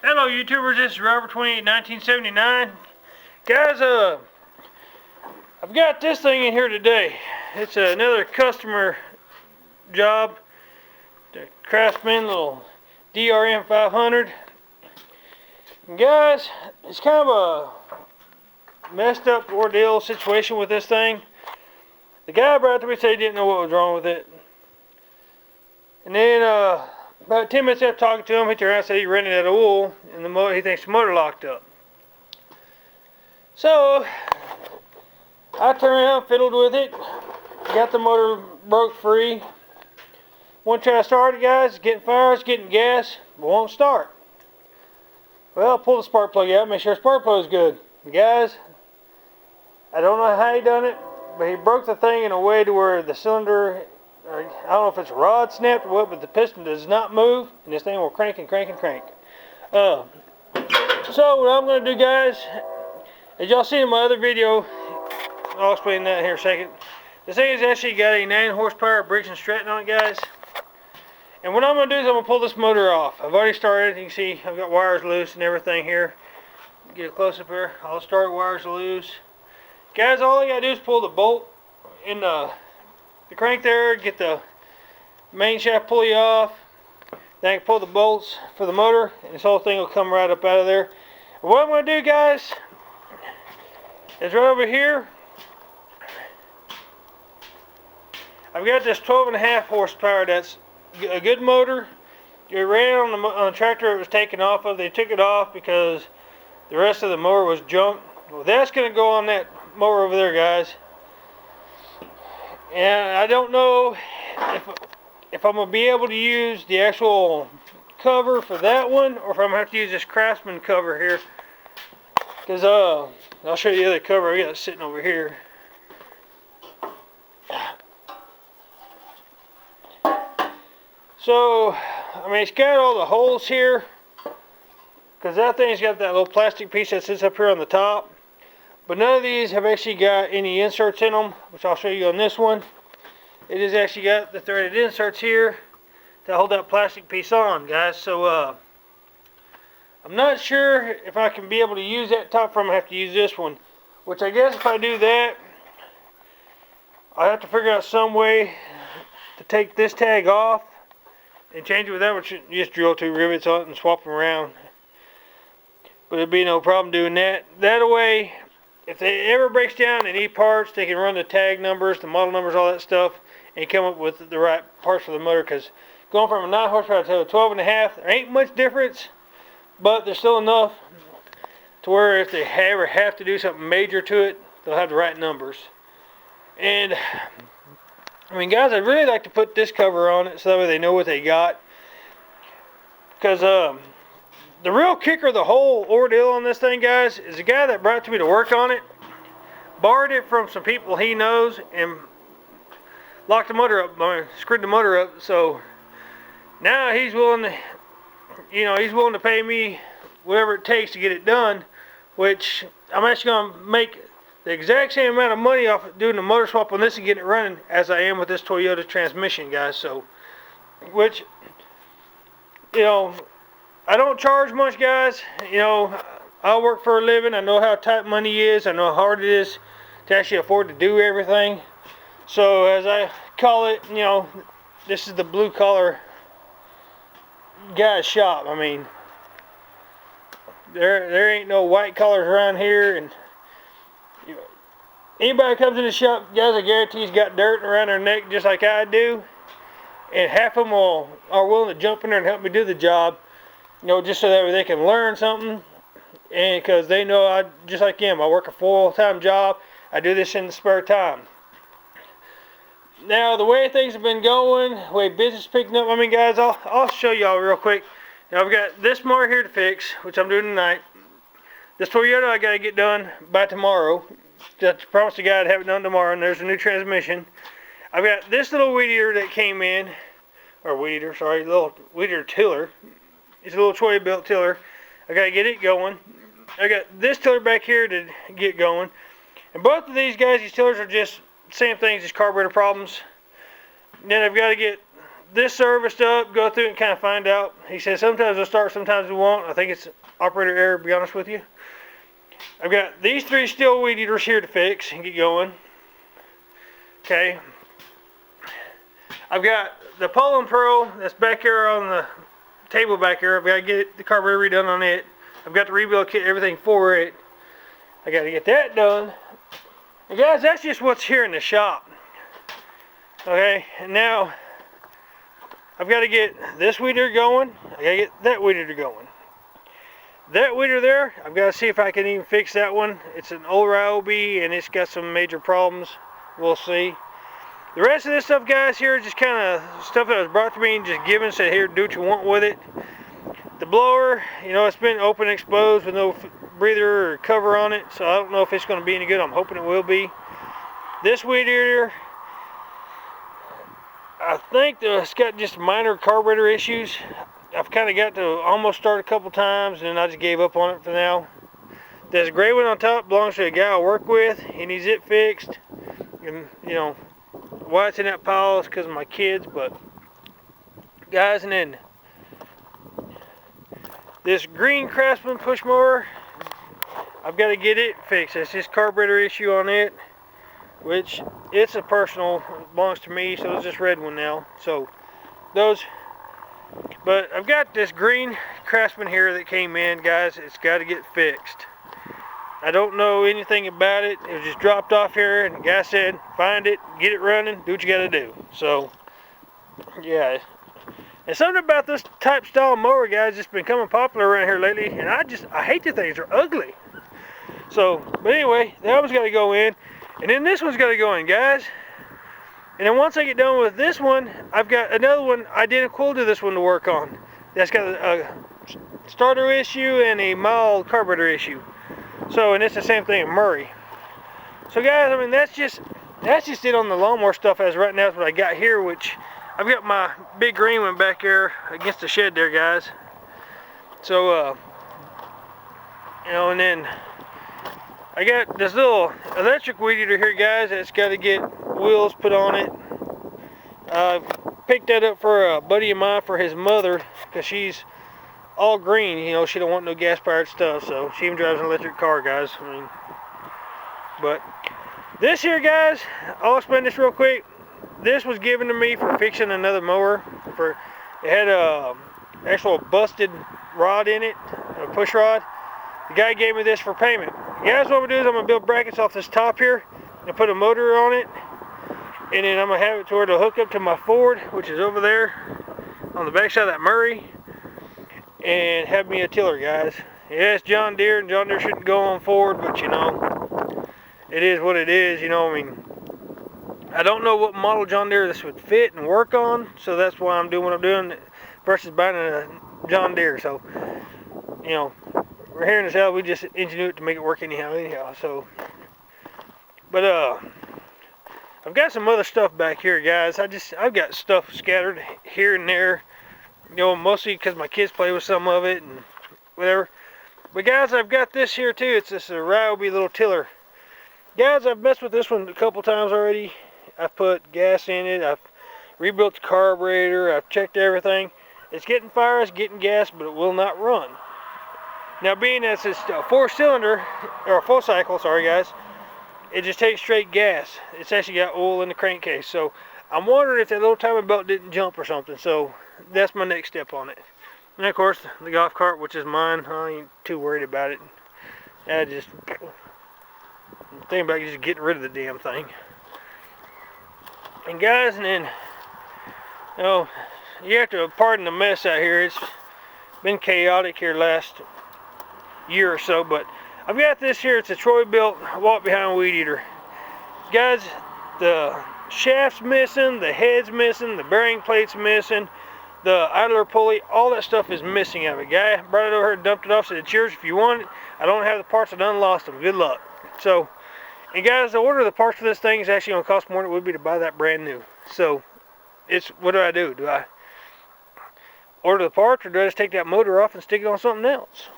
Hello YouTubers, this is Robert28 1979. Guys, I've got this thing in here today. It's another customer job. The Craftsman little DRM 500. And guys, it's kind of a messed up ordeal situation with this thing. The guy brought it to me, said he didn't know what was wrong with it. And then about 10 minutes after talking to him, he turned around and said he rented out of oil and the motor, he thinks the motor locked up. So I turned around, fiddled with it, got the motor broke free. One try to start it, guys, it's getting fire, it's getting gas, but won't start. Well, pull the spark plug out, make sure the spark plug is good. Guys, I don't know how he done it, but he broke the thing in a way to where the cylinder, I don't know if it's a rod snapped or what, but the piston does not move, and this thing will crank and crank and crank. So what I'm going to do, guys, as y'all seen in my other video, I'll explain that here in a second. This thing has actually got a 9 horsepower Briggs & Stratton on it, guys. And what I'm going to do is I'm going to pull this motor off. I've already started. You can see I've got wires loose and everything here. Get it close up here. I'll start wires loose. Guys, all I got to do is pull the bolt in the crank there, get the main shaft pulley off, then I can pull the bolts for the motor, and this whole thing will come right up out of there. And what I'm going to do, guys, is right over here, I've got this 12.5 horsepower. That's a good motor. It ran on the tractor it was taken off of. They took it off because the rest of the motor was junk. Well, that's going to go on that mower over there, guys. And I don't know if I'm going to be able to use the actual cover for that one, or if I'm going to have to use this Craftsman cover here. Because I'll show you the other cover I got sitting over here. So, I mean, it's got all the holes here, because that thing's got that little plastic piece that sits up here on the top. But none of these have actually got any inserts in them, which I'll show you on this one. It has actually got the threaded inserts here to hold that plastic piece on, guys. So I'm not sure if I can be able to use that top frame. I have to use this one, which I guess if I do that, I have to figure out some way to take this tag off and change it with that, which you just drill 2 rivets on it and swap them around. But it'd be no problem doing that. That way, if it ever breaks down and need parts, they can run the tag numbers, the model numbers, all that stuff, and come up with the right parts for the motor. Because going from a 9 horsepower to a 12.5, there ain't much difference, but there's still enough to where if they ever have to do something major to it, they'll have the right numbers. And I mean, guys, I'd really like to put this cover on it so that way they know what they got. Because the real kicker of the whole ordeal on this thing, guys, is the guy that brought it to me to work on it borrowed it from some people he knows and locked the motor up, screwed the motor up. So now he's willing to, he's willing to pay me whatever it takes to get it done, which I'm actually going to make the exact same amount of money off of doing the motor swap on this and getting it running as I am with this Toyota transmission, guys. So, which, I don't charge much, guys. I work for a living. I know how tight money is. I know how hard it is to actually afford to do everything. So as I call it, this is the blue collar guy's shop. I mean, there ain't no white collars around here. And anybody that comes in the shop, guys, I guarantee he's got dirt around their neck just like I do. And half of them are willing to jump in there and help me do the job. Just so that way they can learn something, and because they know I, just like him, I work a full-time job. I do this in the spare time. Now, the way things have been going, the way business is picking up, I mean, guys, I'll show y'all real quick. I've got this motor here to fix, which I'm doing tonight. This Toyota I got to get done by tomorrow. Just promised the guy I'd have it done tomorrow, and there's a new transmission. I've got this little weed eater that came in, or little weed eater tiller. It's a little Toyota built tiller. I gotta get it going. I got this tiller back here to get going. And both of these guys, these tillers are just same things, just carburetor problems. And then I've got to get this serviced up, go through it and kind of find out. He says sometimes it'll start, sometimes it won't. I think it's operator error, to be honest with you. I've got these 3 steel weed eaters here to fix and get going. Okay. I've got the Poland Pro that's back here on the table back here. I've got to get the carburetor redone on it. I've got the rebuild kit, everything for it. I got to get that done. And guys, that's just what's here in the shop. Okay, and now I've got to get this weed eater going. I got to get that weed eater going. That weed eater there, I've got to see if I can even fix that one. It's an old Ryobi and it's got some major problems. We'll see. The rest of this stuff, guys, here is just kind of stuff that was brought to me and just given, said here, do what you want with it. The blower, you know, it's been open exposed with no breather or cover on it, so I don't know if it's going to be any good. I'm hoping it will be. This weed eater, I think it's got just minor carburetor issues. I've kind of got to almost start a couple times and I just gave up on it for now. There's a gray one on top, belongs to a guy I work with. He needs it fixed. And, you know, why it's in that pile is because of my kids, but guys, and then this green Craftsman push mower, I've got to get it fixed. It's just carburetor issue on it, which it's a personal, it belongs to me, so it's this red one now. So those, but I've got this green Craftsman here that came in, guys. It's got to get fixed. I don't know anything about it. It was just dropped off here, and the guy said, find it, get it running, do what you got to do. So, yeah. And something about this type style mower, guys, just been becoming popular around here lately, and I hate the things. They're ugly. So, but anyway, that one's got to go in, and then this one's got to go in, guys. And then once I get done with this one, I've got another one identical to this one to work on. That's got a starter issue and a mild carburetor issue. So, and it's the same thing in Murray. So guys, I mean, that's just it on the lawnmower stuff as right now. That's what I got here, which I've got my big green one back there against the shed there, guys. So, you know, and then I got this little electric weed eater here, guys. It's got to get wheels put on it. I picked that up for a buddy of mine for his mother, because she's all green, you know, she don't want no gas powered stuff, so she even drives an electric car, guys. I mean, but this here, guys, I'll explain this real quick. This was given to me for fixing another mower. It had a actual busted rod in it, a push rod. The guy gave me this for payment. Guys, what I'm gonna do is I'm gonna build brackets off this top here and put a motor on it, and then I'm gonna have it to where it'll hook up to my Ford, which is over there on the back side of that Murray, and have me a tiller, guys. Yeah, it's John Deere, and John Deere shouldn't go on Ford, but you know, it is what it is. You know, I mean, I don't know what model John Deere this would fit and work on, so that's why I'm doing what I'm doing versus buying a John Deere. So, you know, we're here in the South, we just engineer it to make it work anyhow. So, but I've got some other stuff back here, guys. I've got stuff scattered here and there. You know, mostly because my kids play with some of it and whatever. But guys, I've got this here too. It's this Ryobi little tiller. Guys, I've messed with this one a couple times already. I've put gas in it. I've rebuilt the carburetor. I've checked everything. It's getting fire, it's getting gas, but it will not run. Now, being that it's a 4-cylinder, or a full cycle, sorry guys, it just takes straight gas. It's actually got oil in the crankcase. So I'm wondering if that little timing belt didn't jump or something. So that's my next step on it. And of course, the golf cart, which is mine, I ain't too worried about it. I just think about just getting rid of the damn thing. And guys, and then, you know, you have to pardon the mess out here. It's been chaotic here last year or so, but I've got this here. It's a Troy-Bilt walk-behind weed eater. Guys, the shaft's missing, the head's missing, the bearing plate's missing, the idler pulley, all that stuff is missing out of it. Guy brought it over here, dumped it off, said it's yours if you want it. I don't have the parts, I done lost them. Good luck. So, and guys, the order of the parts for this thing is actually going to cost more than it would be to buy that brand new. So, it's, what do? Do I order the parts, or do I just take that motor off and stick it on something else?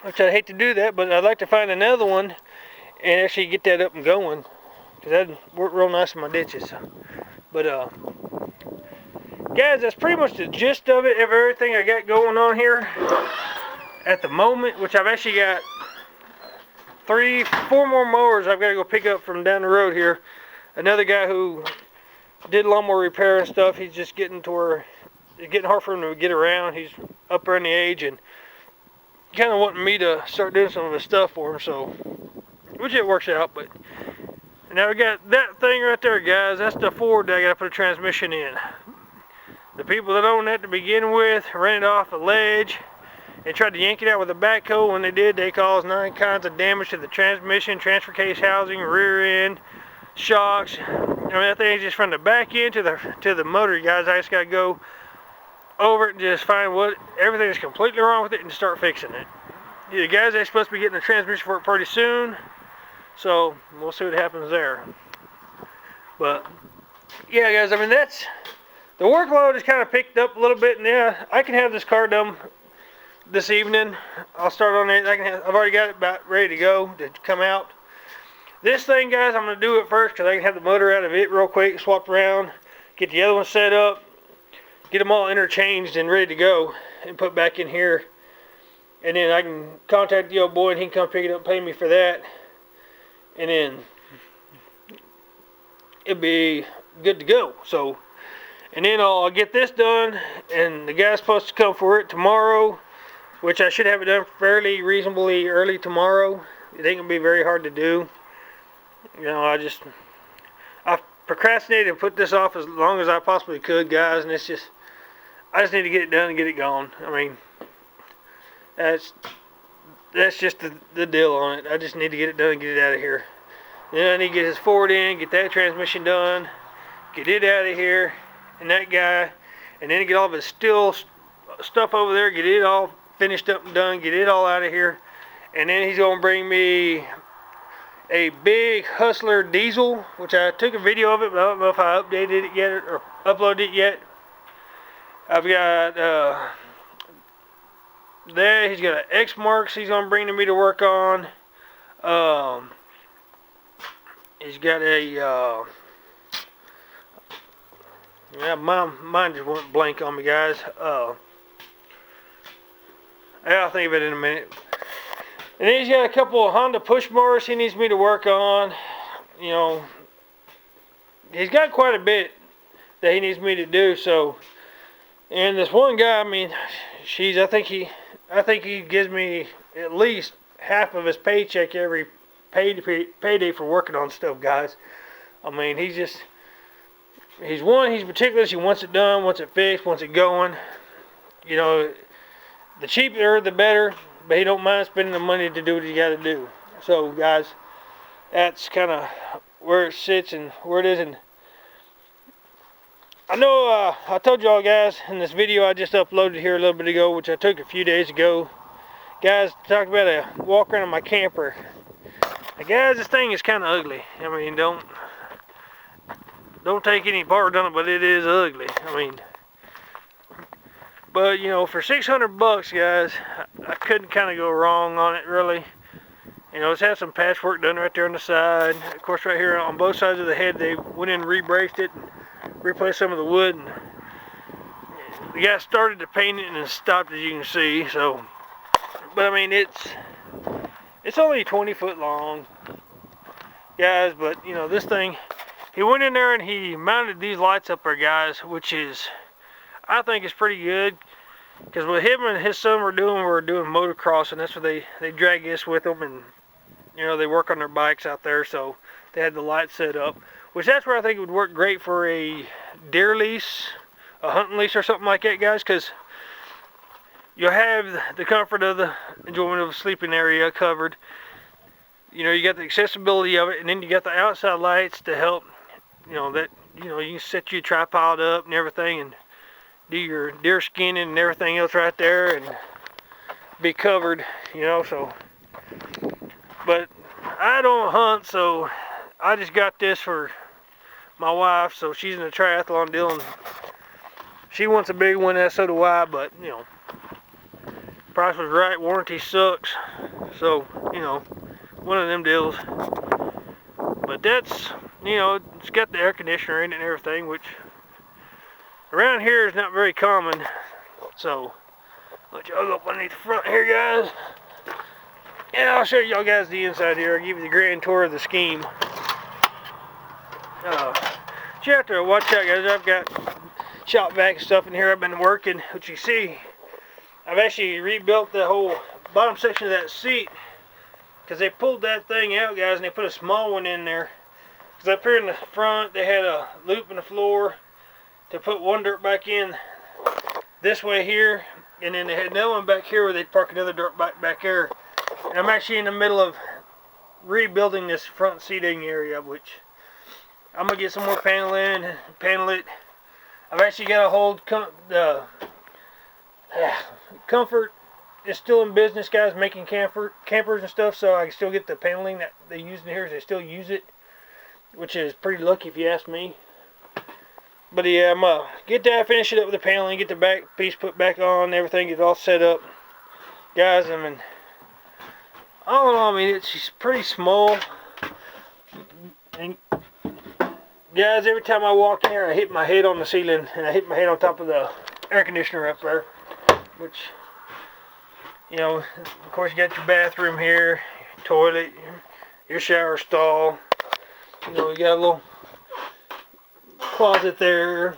Which I hate to do that, but I'd like to find another one and actually get that up and going, because that'd work real nice in my ditches. But guys, that's pretty much the gist of it, of everything I got going on here at the moment, which I've actually got 4 more mowers I've got to go pick up from down the road here. Another guy who did lawnmower repair and stuff, he's just getting to where it's getting hard for him to get around. He's up there in the age and kind of wanting me to start doing some of his stuff for him, so which it works out. But now we got that thing right there, guys. That's the Ford that I got to put a transmission in. The people that owned that to begin with ran it off a ledge and tried to yank it out with a backhoe. When they did, they caused 9 kinds of damage to the transmission, transfer case housing, rear end, shocks. I mean, that thing's just from the back end to the motor, guys. I just got to go over it and just find what everything is completely wrong with it and start fixing it. The guys are supposed to be getting the transmission for it pretty soon, so we'll see what happens there. But yeah, guys, I mean, that's the workload is kind of picked up a little bit, and yeah, I can have this car done this evening. I'll start on it. I've already got it about ready to go to come out. This thing, guys, I'm going to do it first because I can have the motor out of it real quick, swapped around, get the other one set up, get them all interchanged and ready to go, and put back in here. And then I can contact the old boy and he can come pick it up and pay me for that. And then it'll be good to go. So, and then I'll get this done, and the guy's supposed to come for it tomorrow, which I should have it done fairly reasonably early tomorrow. It ain't gonna be very hard to do. You know, I've procrastinated and put this off as long as I possibly could, guys, and I just need to get it done and get it gone. I mean, that's just the deal on it. I just need to get it done and get it out of here. Then I need to get his Ford in, get that transmission done, get it out of here, and that guy, and then get all of his steel stuff over there, get it all finished up and done, get it all out of here. And then he's going to bring me a big Hustler diesel, which I took a video of it, but I don't know if I updated it yet or uploaded it yet. I've got there, he's got an X-Marks he's going to bring to me to work on. He's got a yeah, mine just went blank on me, guys. I'll think of it in a minute. And then he's got a couple of Honda push mowers he needs me to work on. You know, he's got quite a bit that he needs me to do. So, and this one guy, I mean, I think he gives me at least half of his paycheck every payday for working on stuff, guys. I mean, he's meticulous. He wants it done, wants it fixed, wants it going. You know, the cheaper the better, but he don't mind spending the money to do what he got to do. So, guys, that's kind of where it sits and where it is. And I know I told y'all, guys, in this video I just uploaded here a little bit ago, which I took a few days ago, guys, talk about a walk around in my camper. And guys, this thing is kind of ugly. I mean, don't take any part on it, but it is ugly. I mean, but you know, for $600, guys, I couldn't kind of go wrong on it, really. You know, it's had some patchwork done right there on the side. Of course, right here on both sides of the head, they went in and re-braced it and replaced some of the wood. And the guy started to paint it and then stopped, as you can see. So, but I mean, it's only 20 foot long, guys. But you know, this thing, he went in there and he mounted these lights up there, guys, which is, I think, is pretty good. Because what him and his son were doing motocross, and that's what they drag this with them, and you know, they work on their bikes out there, so they had the lights set up, which that's where I think it would work great for a deer lease, a hunting lease or something like that, guys, because you'll have the comfort of the enjoyment of a sleeping area covered. You know, you got the accessibility of it, and then you got the outside lights to help, you know, that, you know, you can set your tripod up and everything and do your deer skinning and everything else right there and be covered, you know. So, but I don't hunt, so I just got this for my wife. So she's in a triathlon deal and she wants a big one, and so do I. But you know, price was right, warranty sucks. So you know, one of them deals. But that's, you know, it's got the air conditioner in it and everything, which around here is not very common. So let y'all go up underneath the front here, guys. And I'll show y'all guys the inside here. I'll give you the grand tour of the scheme. You have to watch out, guys. I've got shop vac and stuff in here. I've been working, which you see. I've actually rebuilt the whole bottom section of that seat because they pulled that thing out, guys, and they put a small one in there. Because up here in the front, they had a loop in the floor to put one dirt bike in this way here, and then they had another one back here where they'd park another dirt bike back there. And I'm actually in the middle of rebuilding this front seating area, which I'm gonna get some more panel in, panel it. I've actually got to hold Comfort is still in business, guys, making campers and stuff, so I can still get the paneling that they use in here. They still use it, which is pretty lucky if you ask me. But yeah, I'm gonna get that, finish it up with the paneling, get the back piece put back on, everything is all set up, guys. I mean, I don't know. I mean, it's pretty small, and guys, every time I walk in here, I hit my head on the ceiling, and I hit my head on top of the air conditioner up there, which, you know, of course, you got your bathroom here, your toilet, your shower stall. You know, you got a little closet there,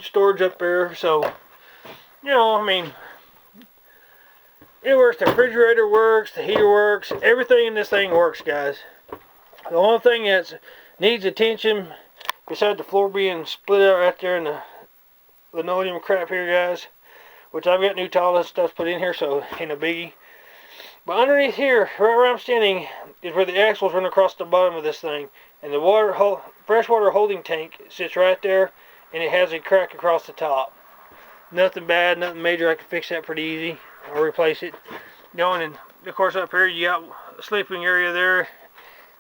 storage up there. So, you know, I mean, it works. The refrigerator works, the heater works, everything in this thing works, guys. The only thing that needs attention, besides the floor being split out right there and the linoleum crap here, guys, which I've got new tile and stuff put in here, so ain't a biggie. But underneath here, right where I'm standing, is where the axles run across the bottom of this thing, and the freshwater holding tank sits right there, and it has a crack across the top. Nothing bad, nothing major. I can fix that pretty easy. I'll replace it. Going, and of course up here you got a sleeping area there.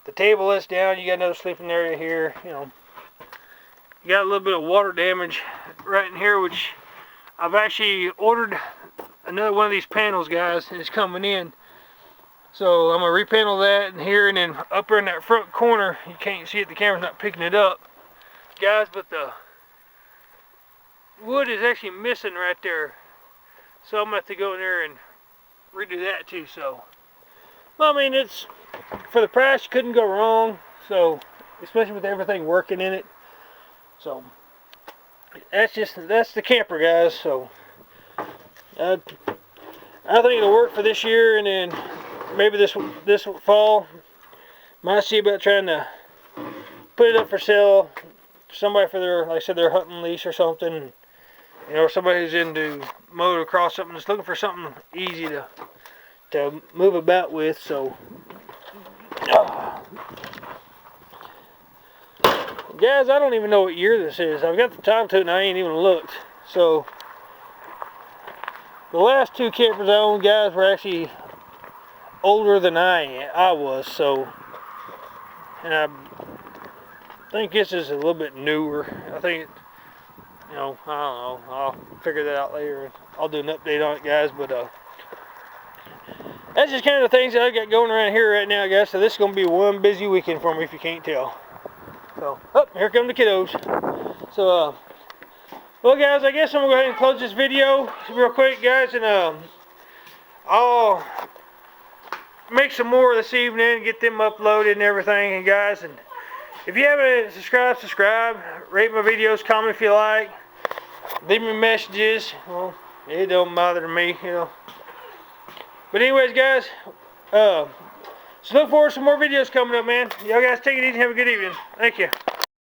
The table is down. You got another sleeping area here. You know, you got a little bit of water damage right in here, which I've actually ordered another one of these panels, guys, and it's coming in. So I'm going to repanel that in here, and then up there in that front corner, you can't see it, the camera's not picking it up, guys, but the wood is actually missing right there. So I'm going to have to go in there and redo that too. So, well, I mean, it's, for the price, you couldn't go wrong. So, especially with everything working in it. So, that's the camper, guys. So I think it'll work for this year, and then maybe this fall might see about trying to put it up for sale. Somebody for their, like I said, their hunting lease or something. You know, somebody who's into motocross, something that's looking for something easy to move about with. So guys, I don't even know what year this is. I've got the time to it and I ain't even looked. So the last two campers I owned, guys, were actually older than I was. So, and I think this is a little bit newer. I think, you know, I don't know. I'll figure that out later. I'll do an update on it, guys. But that's just kind of the things that I got going around here right now, guys. So this is going to be one busy weekend for me, if you can't tell. So, oh, here come the kiddos. So, well, guys, I guess I'm going to go ahead and close this video real quick, guys. And I'll make some more this evening, get them uploaded and everything. And guys, and if you haven't subscribe, rate my videos, comment if you like, leave me messages. Well, it don't bother me, you know. But anyways, guys, so look forward to some more videos coming up, man. Y'all guys take it easy and have a good evening. Thank you.